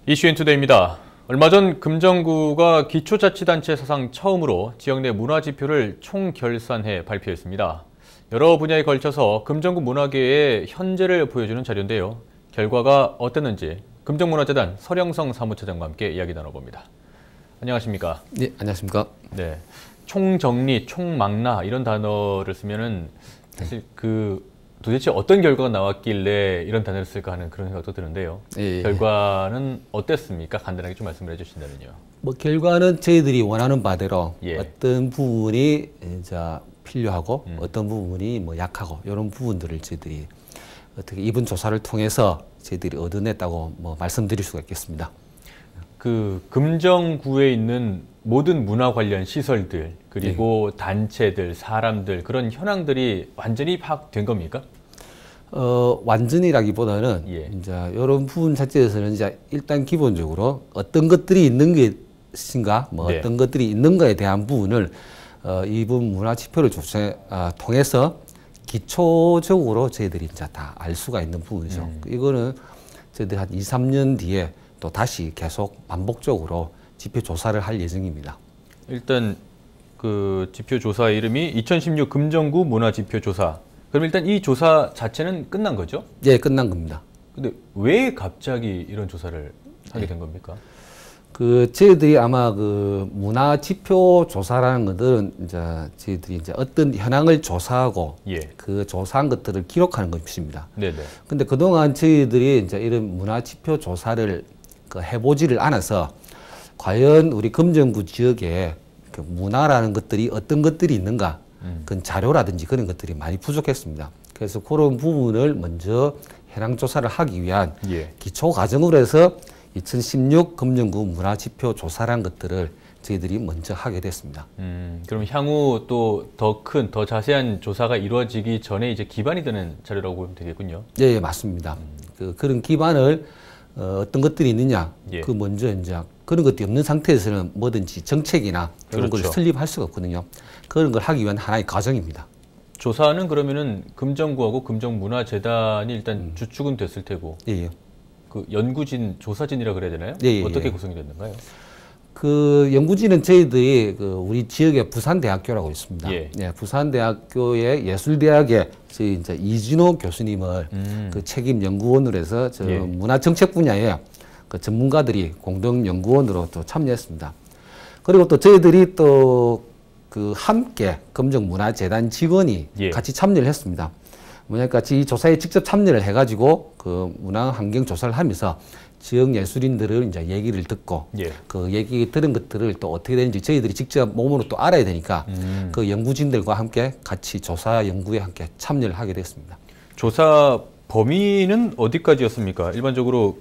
이슈인투데이입니다. 얼마 전 금정구가 기초자치단체 사상 처음으로 지역 내 문화지표를 총결산해 발표했습니다. 여러 분야에 걸쳐서 금정구 문화계의 현재를 보여주는 자료인데요. 결과가 어땠는지 금정문화재단 서령성 사무처장과 함께 이야기 나눠봅니다. 안녕하십니까? 네, 안녕하십니까? 네, 총정리, 총망라 이런 단어를 쓰면은 사실 도대체 어떤 결과가 나왔길래 이런 단어를 쓸까 하는 그런 생각도 드는데요. 예. 결과는 어땠습니까? 간단하게 좀 말씀을 해주신다면요. 결과는 저희들이 원하는 바대로 예. 어떤 부분이 이제 필요하고 어떤 부분이 약하고 이런 부분들을 저희들이 어떻게 이번 조사를 통해서 저희들이 얻어냈다고 말씀드릴 수가 있겠습니다. 금정구에 있는 모든 문화 관련 시설들 그리고 단체들, 사람들 그런 현황들이 완전히 파악된 겁니까? 완전히라기보다는 이제 이런 부분 자체에서는 이제 일단 기본적으로 어떤 것들이 있는 것인가, 어떤 것들이 있는가에 대한 부분을 이번 문화지표를 통해서 기초적으로 저희들이 이제 다 알 수가 있는 부분이죠. 이거는 저희들이 한 2, 3년 뒤에 또 다시 계속 반복적으로 지표 조사를 할 예정입니다. 일단 그 지표 조사 이름이 2016 금정구 문화지표 조사. 그럼 일단 이 조사 자체는 끝난 거죠? 예, 끝난 겁니다. 근데 왜 갑자기 이런 조사를 하게 된 겁니까? 저희들이 아마 문화지표 조사라는 것들은 저희들이 어떤 현황을 조사하고 그 조사한 것들을 기록하는 것입니다. 네네. 근데 그동안 저희들이 이런 문화지표 조사를 해보지를 않아서 과연 우리 금정구 지역에 문화라는 것들이 어떤 것들이 있는가 그런 자료라든지 그런 것들이 많이 부족했습니다. 그래서 그런 부분을 먼저 현황 조사를 하기 위한 기초 과정으로 해서 2016 금정구 문화지표 조사라는 것들을 저희들이 먼저 하게 됐습니다. 그럼 향후 또 더 큰, 더 자세한 조사가 이루어지기 전에 이제 기반이 되는 자료라고 보면 되겠군요. 예, 맞습니다. 그런 기반을 어떤 것들이 있느냐, 먼저 이제 그런 것들이 없는 상태에서는 뭐든지 정책이나 그런 걸 설립할 수가 없거든요. 그런 걸 하기 위한 하나의 과정입니다. 조사는 그러면은 금정구하고 금정문화재단이 일단 주축은 됐을 테고, 연구진, 조사진이라 그래야 되나요? 어떻게 구성이 됐는가요? 연구진은 저희들이 우리 지역에 부산대학교라고 있습니다. 부산대학교의 예술대학에 저희 이제 이진호 교수님을 책임 연구원으로 해서 문화정책 분야에 전문가들이 공동 연구원으로 또 참여했습니다. 그리고 또 저희들이 또 함께 금정문화재단 직원이 같이 참여를 했습니다. 뭐냐니까 이 조사에 직접 참여를 해가지고 문화 환경 조사를 하면서 지역 예술인들을 이제 얘기를 듣고 그 얘기 들은 것들을 또 어떻게 되는지 저희들이 직접 몸으로 또 알아야 되니까 그 연구진들과 함께 같이 조사 연구에 함께 참여를 하게 됐습니다. 조사 범위는 어디까지였습니까? 일반적으로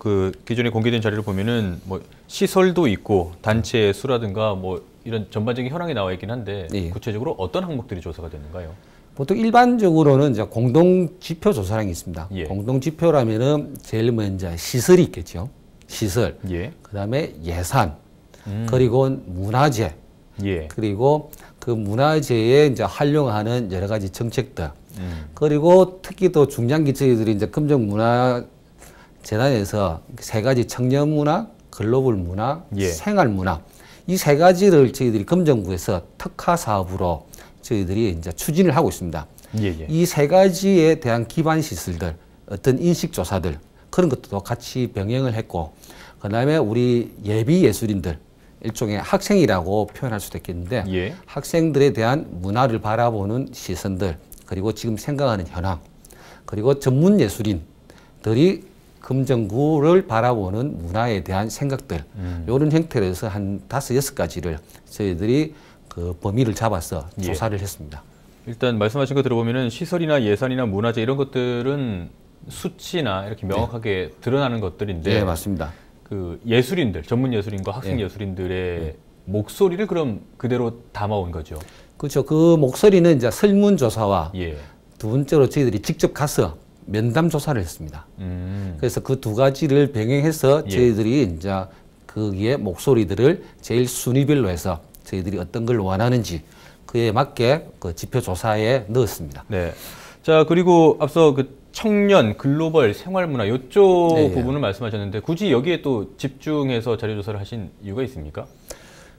기존에 공개된 자료를 보면은 시설도 있고 단체의 수라든가 이런 전반적인 현황이 나와 있긴 한데 구체적으로 어떤 항목들이 조사가 됐는가요? 보통 일반적으로는 이제 공동지표 조사라는 게 있습니다. 공동지표라면은 제일 먼저 시설이 있겠죠. 시설. 그다음에 예산. 그리고 문화재. 그리고 그 문화재에 이제 활용하는 여러 가지 정책들. 그리고 특히 또 중요한 게 저희들이 이제 금정문화재단에서 세 가지 청년문화, 글로벌 문화, 생활문화. 이 세 가지를 저희들이 금정구에서 특화 사업으로 저희들이 이제 추진을 하고 있습니다. 이 세 가지에 대한 기반 시설들, 어떤 인식 조사들 그런 것도 같이 병행을 했고, 그다음에 우리 예비 예술인들 일종의 학생이라고 표현할 수도 있겠는데 학생들에 대한 문화를 바라보는 시선들 그리고 지금 생각하는 현황 그리고 전문 예술인들이 금정구를 바라보는 문화에 대한 생각들 이런 형태로 해서 한 5, 6가지를 저희들이 범위를 잡아서 조사를 했습니다. 일단 말씀하신 거 들어보면은 시설이나 예산이나 문화재 이런 것들은 수치나 이렇게 명확하게 드러나는 것들인데 맞습니다. 예술인들, 전문 예술인과 학생 예술인들의 목소리를 그럼 그대로 담아온 거죠. 그렇죠. 그 목소리는 이제 설문조사와 두 번째로 저희들이 직접 가서 면담 조사를 했습니다. 그래서 그 두 가지를 병행해서 저희들이 이제 거기에 목소리들을 제일 순위별로 해서 저희들이 어떤 걸 원하는지 그에 맞게 지표 조사에 넣었습니다. 자, 그리고 앞서 그 청년, 글로벌, 생활문화 이쪽 네. 부분을 말씀하셨는데 굳이 여기에 또 집중해서 자료조사를 하신 이유가 있습니까?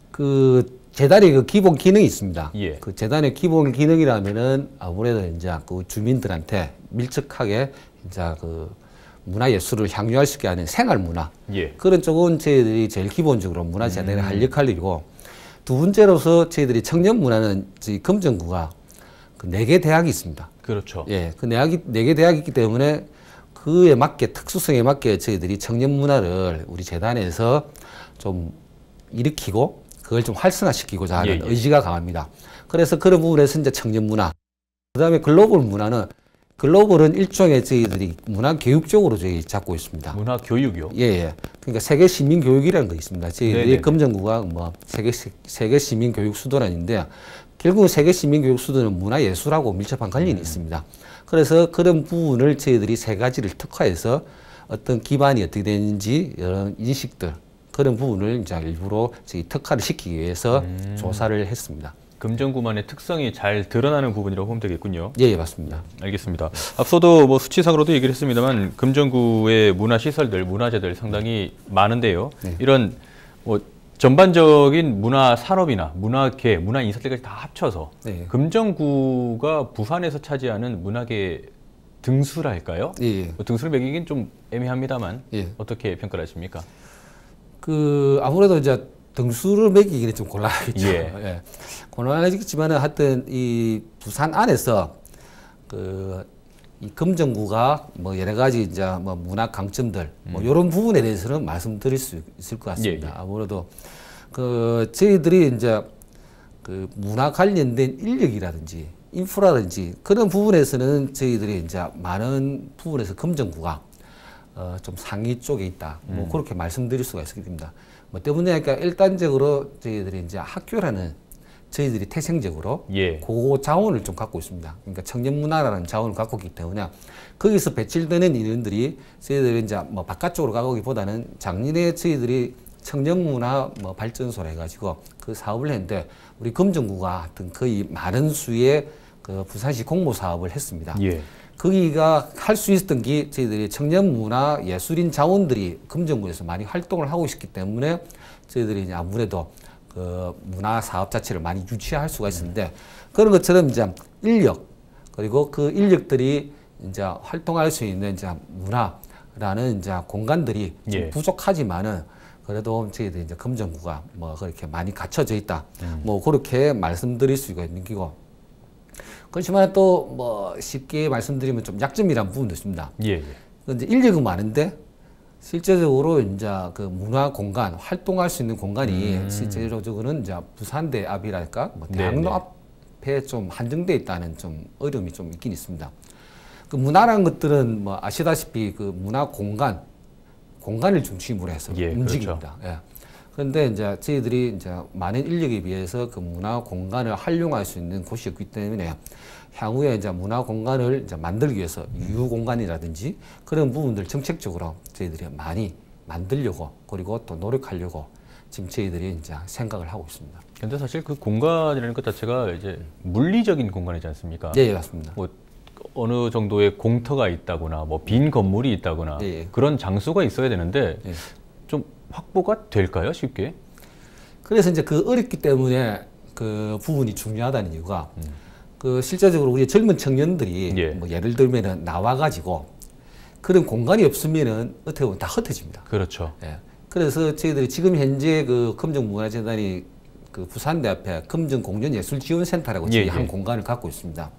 그 재단의 그 기본 기능이 있습니다. 예. 그 재단의 기본 기능이라면은 아무래도 이제 그 주민들한테 밀접하게 이제 그 문화예술을 향유할 수 있게 하는 생활문화. 예. 그런 쪽은 저희들이 제일 기본적으로 문화재단이 할 역할이고, 두 번째로서 저희들이 청년문화는 저희 금정구가 그 4개 대학이 있습니다. 그렇죠. 예, 그 4개 대학이 있기 때문에 그에 맞게, 특수성에 맞게 저희들이 청년문화를 우리 재단에서 좀 일으키고 그걸 좀 활성화시키고자 하는 의지가 강합니다. 그래서 그런 부분에서 이제 청년문화, 그 다음에 글로벌 문화는, 글로벌은 일종의 저희들이 문화교육적으로 저희 잡고 있습니다. 문화교육이요? 예, 예. 그러니까 세계 시민교육이라는 거 있습니다. 저희들이 금정구가 뭐 세계 시민교육 수도란인데, 결국 세계 시민교육 수도는 문화예술하고 밀접한 관련이 있습니다. 그래서 그런 부분을 저희들이 3가지를 특화해서 어떤 기반이 어떻게 되는지 이런 인식들, 그런 부분을 이제 일부러 저희 특화를 시키기 위해서 조사를 했습니다. 금정구만의 특성이 잘 드러나는 부분이라고 보면 되겠군요. 예, 예, 맞습니다. 알겠습니다. 앞서도 뭐 수치상으로도 얘기를 했습니다만 금정구의 문화시설들, 문화재들 상당히 많은데요. 네. 이런 뭐 전반적인 문화 산업이나 문화계, 문화 인사들까지 다 합쳐서 네. 금정구가 부산에서 차지하는 문화계 등수랄까요? 예. 뭐 등수를 매기긴 좀 애매합니다만 예. 어떻게 평가를 하십니까? 그 아무래도 이제 등수를 매기기는 좀 곤란하겠죠. 예. 예. 곤란하겠지만은 하여튼 이 부산 안에서 그 이 금정구가 뭐 여러 가지 이제 뭐 문화 강점들 뭐 이런 부분에 대해서는 말씀드릴 수 있을 것 같습니다. 예, 예. 아무래도 그 저희들이 이제 그 문화 관련된 인력이라든지 인프라든지 그런 부분에서는 저희들이 이제 많은 부분에서 금정구가 좀 상위 쪽에 있다. 뭐 그렇게 말씀드릴 수가 있습니다. 뭐 때문에 그러니까 일단적으로 저희들이 이제 학교라는 저희들이 태생적으로 예. 그 자원을 좀 갖고 있습니다. 그러니까 청년문화라는 자원을 갖고 있기 때문에 거기서 배출되는 인원들이 저희들이 이제 뭐 바깥쪽으로 가기보다는 작년에 저희들이 청년문화 뭐 발전소를 해가지고 그 사업을 했는데 우리 금정구가 하여튼 거의 많은 수의 그 부산시 공모 사업을 했습니다. 예. 거기가 할 수 있었던 게 저희들이 청년문화 예술인 자원들이 금정구에서 많이 활동을 하고 있기 때문에 저희들이 이제 아무래도 그 문화 사업 자체를 많이 유치할 수가 있었는데 그런 것처럼 이제 인력 그리고 그 인력들이 이제 활동할 수 있는 이제 문화라는 이제 공간들이 좀 예. 부족하지만은 그래도 저희들이 이제 금정구가 뭐 그렇게 많이 갖춰져 있다. 뭐 그렇게 말씀드릴 수가 있는 기고. 그렇지만 또 뭐 쉽게 말씀드리면 좀 약점이라는 부분도 있습니다. 예. 이제 인력은 많은데 실제적으로 이제 그 문화 공간, 활동할 수 있는 공간이 실제적으로는 이제 부산대 앞이랄까, 뭐 대학로 앞에 좀 한정돼 있다는 좀 어려움이 좀 있긴 있습니다. 그 문화라는 것들은 뭐 아시다시피 그 문화 공간을 중심으로 해서 예, 움직입니다. 그렇죠. 예. 그런데 이제 저희들이 이제 많은 인력에 비해서 그 문화 공간을 활용할 수 있는 곳이었기 때문에 향후에 이제 문화 공간을 이제 만들기 위해서 유휴 공간이라든지 그런 부분들 정책적으로 저희들이 많이 만들려고 그리고 또 노력하려고 지금 저희들이 이제 생각을 하고 있습니다. 근데 사실 그 공간이라는 것 자체가 이제 물리적인 공간이지 않습니까? 네, 맞습니다. 뭐 어느 정도의 공터가 있다거나 뭐 빈 건물이 있다거나 네. 그런 장소가 있어야 되는데 네. 좀 확보가 될까요, 쉽게? 그래서 이제 그 어렵기 때문에 그 부분이 중요하다는 이유가 그 실제적으로 우리 젊은 청년들이 예. 뭐 예를 들면은 나와가지고 그런 공간이 없으면은 어떻게 보면 다 흩어집니다. 그렇죠. 예. 그래서 저희들이 지금 현재 그 금정문화재단이 그 부산대 앞에 금정공연예술지원센터라고 저희 한 공간을 갖고 있습니다.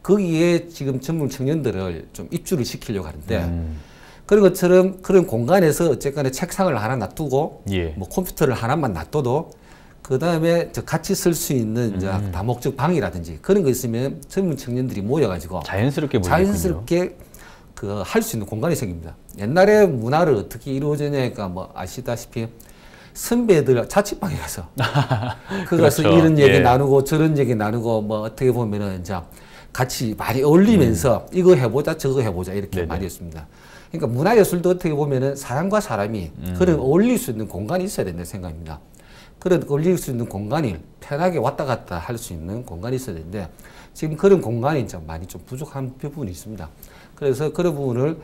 거기에 지금 젊은 청년들을 좀 입주를 시키려고 하는데 그런 것처럼 그런 공간에서 어쨌거나 책상을 하나 놔두고 예. 뭐 컴퓨터를 하나만 놔둬도 그 다음에 같이 쓸 수 있는 이제 다목적 방이라든지 그런 거 있으면 젊은 청년들이 모여가지고 자연스럽게 그 할 수 있는 공간이 생깁니다. 옛날에 문화를 어떻게 이루어지냐니까 뭐 아시다시피 선배들 자취방에 가서 그 가서 그렇죠. 이런 얘기 예. 나누고 저런 얘기 나누고 뭐 어떻게 보면은 이제 같이 많이 어울리면서 이거 해보자 저거 해보자 이렇게 네네. 많이 했습니다. 그러니까 문화예술도 어떻게 보면은 사람과 사람이 그런 어울릴 수 있는 공간이 있어야 된다는 생각입니다. 그런 올릴 수 있는 공간이 편하게 왔다 갔다 할 수 있는 공간이 있어야 되는데 지금 그런 공간이 좀 많이 좀 부족한 부분이 있습니다. 그래서 그런 부분을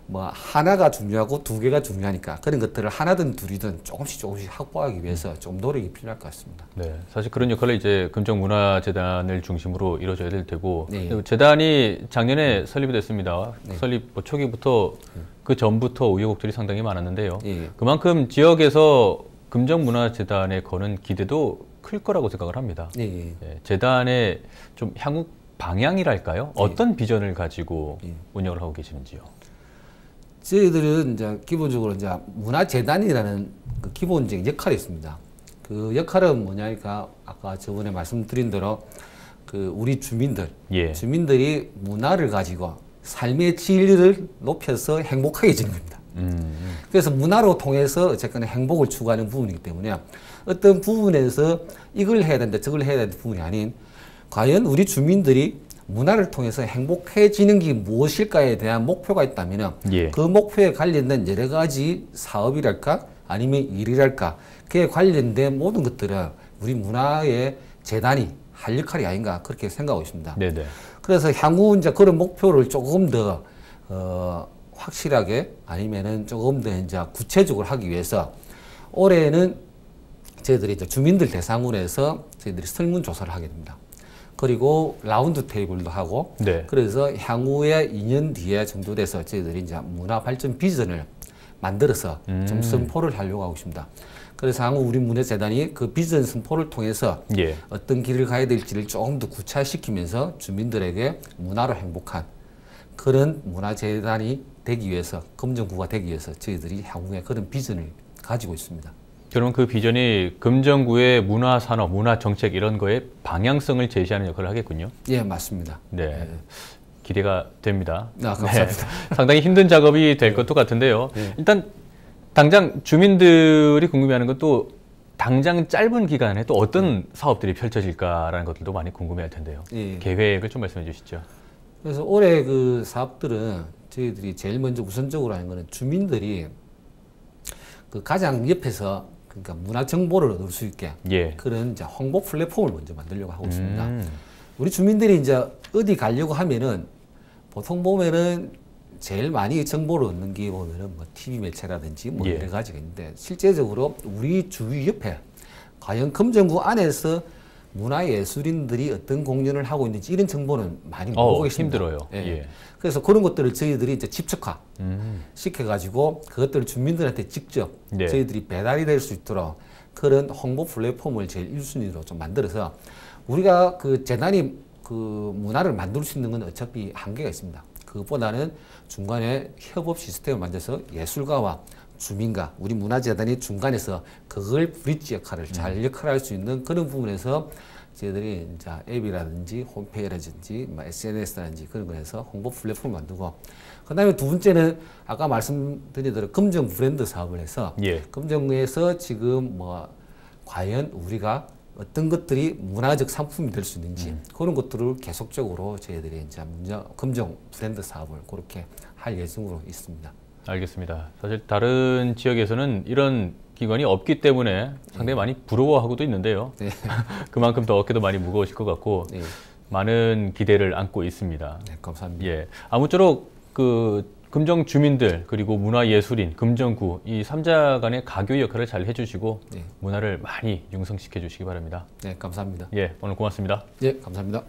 뭐 하나가 중요하고 두 개가 중요하니까 그런 것들을 하나든 둘이든 조금씩 확보하기 위해서 좀 노력이 필요할 것 같습니다. 네, 사실 그런 역할을 이제 금정문화재단을 중심으로 이루어져야 될 테고 네. 재단이 작년에 설립이 됐습니다. 네. 설립 초기부터 그 전부터 우여곡절이 상당히 많았는데요. 네. 그만큼 지역에서 금정문화재단에 거는 기대도 클 거라고 생각을 합니다. 네. 네, 재단의 좀 향후 방향이랄까요? 어떤 비전을 가지고 운영을 하고 계시는지요? 저희들은 이제 기본적으로 이제 문화재단이라는 그 기본적인 역할이 있습니다. 그 역할은 뭐냐니까 아까 저번에 말씀드린 대로 그 우리 주민들이 문화를 가지고 삶의 질을 높여서 행복하게 지는 겁니다. 그래서 문화로 통해서 어쨌거나 행복을 추구하는 부분이기 때문에 어떤 부분에서 이걸 해야 된다, 저걸 해야 된다 부분이 아닌 과연 우리 주민들이 문화를 통해서 행복해지는 게 무엇일까에 대한 목표가 있다면 그 목표에 관련된 여러 가지 사업이랄까 아니면 일이랄까 그에 관련된 모든 것들은 우리 문화의 재단이 할 역할이 아닌가 그렇게 생각하고 있습니다. 네네. 그래서 향후 이제 그런 목표를 조금 더 확실하게 아니면은 조금 더 이제 구체적으로 하기 위해서 올해는 저희들이 이제 주민들 대상으로 해서 저희들이 설문조사를 하게 됩니다. 그리고 라운드 테이블도 하고, 네. 그래서 향후에 2년 뒤에 정도 돼서 저희들이 이제 문화 발전 비전을 만들어서 좀 선포를 하려고 하고 있습니다. 그래서 향후 우리 문화재단이 그 비전 선포를 통해서 어떤 길을 가야 될지를 조금 더 구체화시키면서 주민들에게 문화로 행복한 그런 문화재단이 되기 위해서, 금정구가 되기 위해서 저희들이 향후에 그런 비전을 가지고 있습니다. 그럼 그 비전이 금정구의 문화산업, 문화정책 이런 거에 방향성을 제시하는 역할을 하겠군요. 예, 맞습니다. 네, 기대가 됩니다. 감사합니다. 네, 상당히 힘든 작업이 될 것도 같은데요. 일단 당장 주민들이 궁금해하는 것도 당장 짧은 기간에 또 어떤 사업들이 펼쳐질까라는 것들도 많이 궁금해할 텐데요. 계획을 좀 말씀해 주시죠. 그래서 올해 그 사업들은 저희들이 제일 먼저 우선적으로 하는 거는 주민들이 그 가장 옆에서 그러니까 문화 정보를 얻을 수 있게 그런 이제 홍보 플랫폼을 먼저 만들려고 하고 있습니다. 우리 주민들이 이제 어디 가려고 하면은 보통 보면은 제일 많이 정보를 얻는 게 보면은 뭐 TV 매체라든지 뭐 여러 가지가 있는데 실제적으로 우리 주위 옆에 과연 금정구 안에서 문화예술인들이 어떤 공연을 하고 있는지 이런 정보는 많이 모르고 계십니다. 힘들어요. 그래서 그런 것들을 저희들이 이제 집적화 시켜가지고 그것들을 주민들한테 직접 저희들이 배달이 될 수 있도록 그런 홍보 플랫폼을 제일 1순위로 좀 만들어서 우리가 그 재단이 그 문화를 만들 수 있는 건 어차피 한계가 있습니다. 그것보다는 중간에 협업 시스템을 만들어서 예술가와 주민과 우리 문화재단이 중간에서 그걸 브릿지 역할을 잘 역할할 수 있는 그런 부분에서 저희들이 이제 앱이라든지 홈페이지라든지 SNS라든지 그런 거에서 홍보 플랫폼을 만들고 그 다음에 두 번째는 아까 말씀드린 대로 금정 브랜드 사업을 해서 금정에서 지금 뭐 과연 우리가 어떤 것들이 문화적 상품이 될 수 있는지 그런 것들을 계속적으로 저희들이 이제 금정 브랜드 사업을 그렇게 할 예정으로 있습니다. 알겠습니다. 사실 다른 지역에서는 이런 기관이 없기 때문에 상당히 많이 부러워하고도 있는데요. 그만큼 더 어깨도 많이 무거우실 것 같고 많은 기대를 안고 있습니다. 네, 감사합니다. 아무쪼록 그 금정 주민들 그리고 문화예술인, 금정구 이 3자 간의 가교 역할을 잘 해주시고 문화를 많이 융성시켜 주시기 바랍니다. 네, 감사합니다. 오늘 고맙습니다. 예, 감사합니다.